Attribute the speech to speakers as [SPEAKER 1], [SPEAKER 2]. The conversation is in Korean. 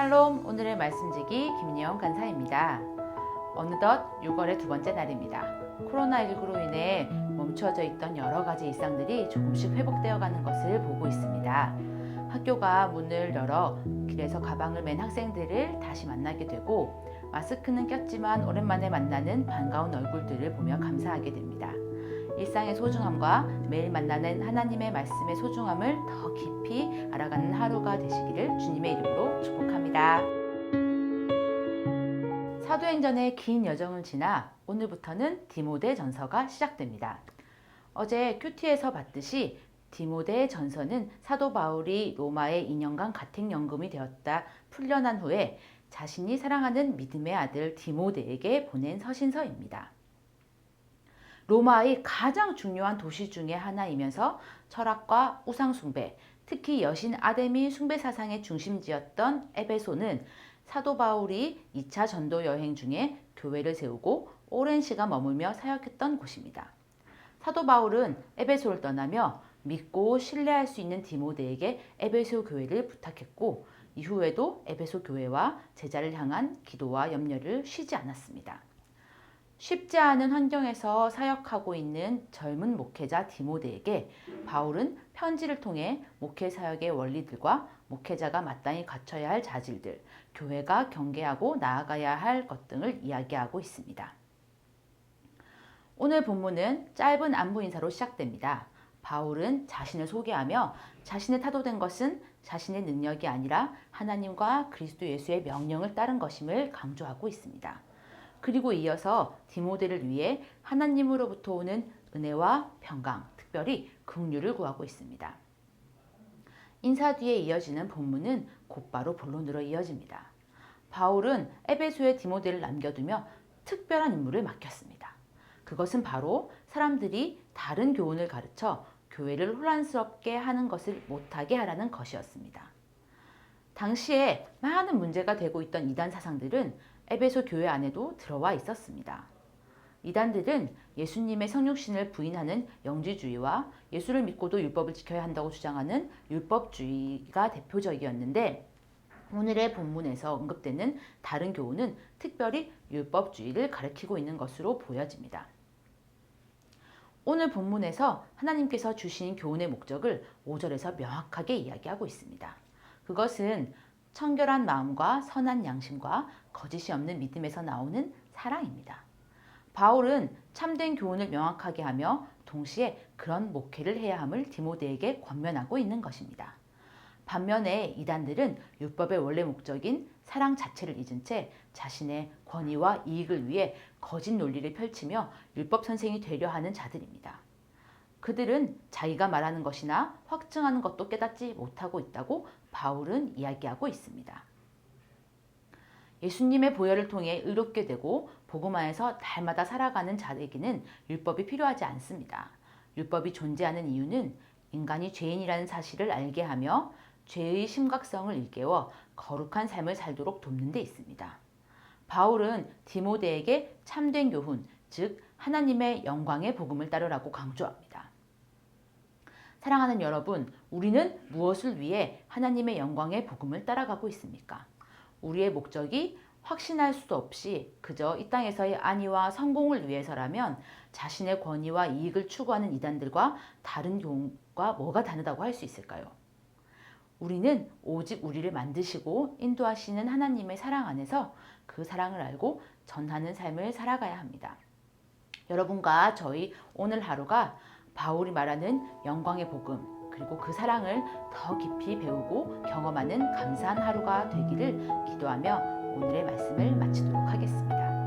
[SPEAKER 1] 샬롬, 오늘의 말씀지기 김인영 간사입니다. 어느덧 6월의 두 번째 날입니다. 코로나19로 인해 멈춰져 있던 여러 가지 일상들이 조금씩 회복되어 가는 것을 보고 있습니다. 학교가 문을 열어 길에서 가방을 맨 학생들을 다시 만나게 되고, 마스크는 꼈지만 오랜만에 만나는 반가운 얼굴들을 보며 감사하게 됩니다. 일상의 소중함과 매일 만나는 하나님의 말씀의 소중함을 더 깊이 알아가는 하루가 되시기를 주님의 이름으로 축복합니다. 사도행전의 긴 여정을 지나 오늘부터는 디모데 전서가 시작됩니다. 어제 큐티에서 봤듯이 디모데 전서는 사도 바울이 로마의 2년간 가택연금이 되었다 풀려난 후에 자신이 사랑하는 믿음의 아들 디모데에게 보낸 서신서입니다. 로마의 가장 중요한 도시 중의 하나이면서 철학과 우상숭배, 특히 여신 아데미 숭배 사상의 중심지였던 에베소는 사도 바울이 2차 전도 여행 중에 교회를 세우고 오랜 시간 머물며 사역했던 곳입니다. 사도 바울은 에베소를 떠나며 믿고 신뢰할 수 있는 디모데에게 에베소 교회를 부탁했고, 이후에도 에베소 교회와 제자를 향한 기도와 염려를 쉬지 않았습니다. 쉽지 않은 환경에서 사역하고 있는 젊은 목회자 디모데에게 바울은 편지를 통해 목회 사역의 원리들과 목회자가 마땅히 갖춰야 할 자질들, 교회가 경계하고 나아가야 할 것 등을 이야기하고 있습니다. 오늘 본문은 짧은 안부 인사로 시작됩니다. 바울은 자신을 소개하며 자신의 타도된 것은 자신의 능력이 아니라 하나님과 그리스도 예수의 명령을 따른 것임을 강조하고 있습니다. 그리고 이어서 디모데를 위해 하나님으로부터 오는 은혜와 평강, 특별히 긍휼을 구하고 있습니다. 인사 뒤에 이어지는 본문은 곧바로 본론으로 이어집니다. 바울은 에베소에 디모데를 남겨두며 특별한 임무를 맡겼습니다. 그것은 바로 사람들이 다른 교훈을 가르쳐 교회를 혼란스럽게 하는 것을 못하게 하라는 것이었습니다. 당시에 많은 문제가 되고 있던 이단 사상들은 에베소 교회 안에도 들어와 있었습니다. 이단들은 예수님의 성육신을 부인하는 영지주의와 예수를 믿고도 율법을 지켜야 한다고 주장하는 율법주의가 대표적이었는데, 오늘의 본문에서 언급되는 다른 교훈은 특별히 율법주의를 가리키고 있는 것으로 보여집니다. 오늘 본문에서 하나님께서 주신 교훈의 목적을 5절에서 명확하게 이야기하고 있습니다. 그것은 청결한 마음과 선한 양심과 거짓이 없는 믿음에서 나오는 사랑입니다. 바울은 참된 교훈을 명확하게 하며 동시에 그런 목회를 해야 함을 디모데에게 권면하고 있는 것입니다. 반면에 이단들은 율법의 원래 목적인 사랑 자체를 잊은 채 자신의 권위와 이익을 위해 거짓 논리를 펼치며 율법 선생이 되려 하는 자들입니다. 그들은 자기가 말하는 것이나 확증하는 것도 깨닫지 못하고 있다고 바울은 이야기하고 있습니다. 예수님의 보혈을 통해 의롭게 되고 복음 안에서 날마다 살아가는 자에게는 율법이 필요하지 않습니다. 율법이 존재하는 이유는 인간이 죄인이라는 사실을 알게 하며 죄의 심각성을 일깨워 거룩한 삶을 살도록 돕는 데 있습니다. 바울은 디모데에게 참된 교훈, 즉 하나님의 영광의 복음을 따르라고 강조합니다. 사랑하는 여러분, 우리는 무엇을 위해 하나님의 영광의 복음을 따라가고 있습니까? 우리의 목적이 확신할 수도 없이 그저 이 땅에서의 안위와 성공을 위해서라면 자신의 권위와 이익을 추구하는 이단들과 다른 교훈과 뭐가 다르다고 할 수 있을까요? 우리는 오직 우리를 만드시고 인도하시는 하나님의 사랑 안에서 그 사랑을 알고 전하는 삶을 살아가야 합니다. 여러분과 저희 오늘 하루가 바울이 말하는 영광의 복음, 그리고 그 사랑을 더 깊이 배우고 경험하는 감사한 하루가 되기를 기도하며 오늘의 말씀을 마치도록 하겠습니다.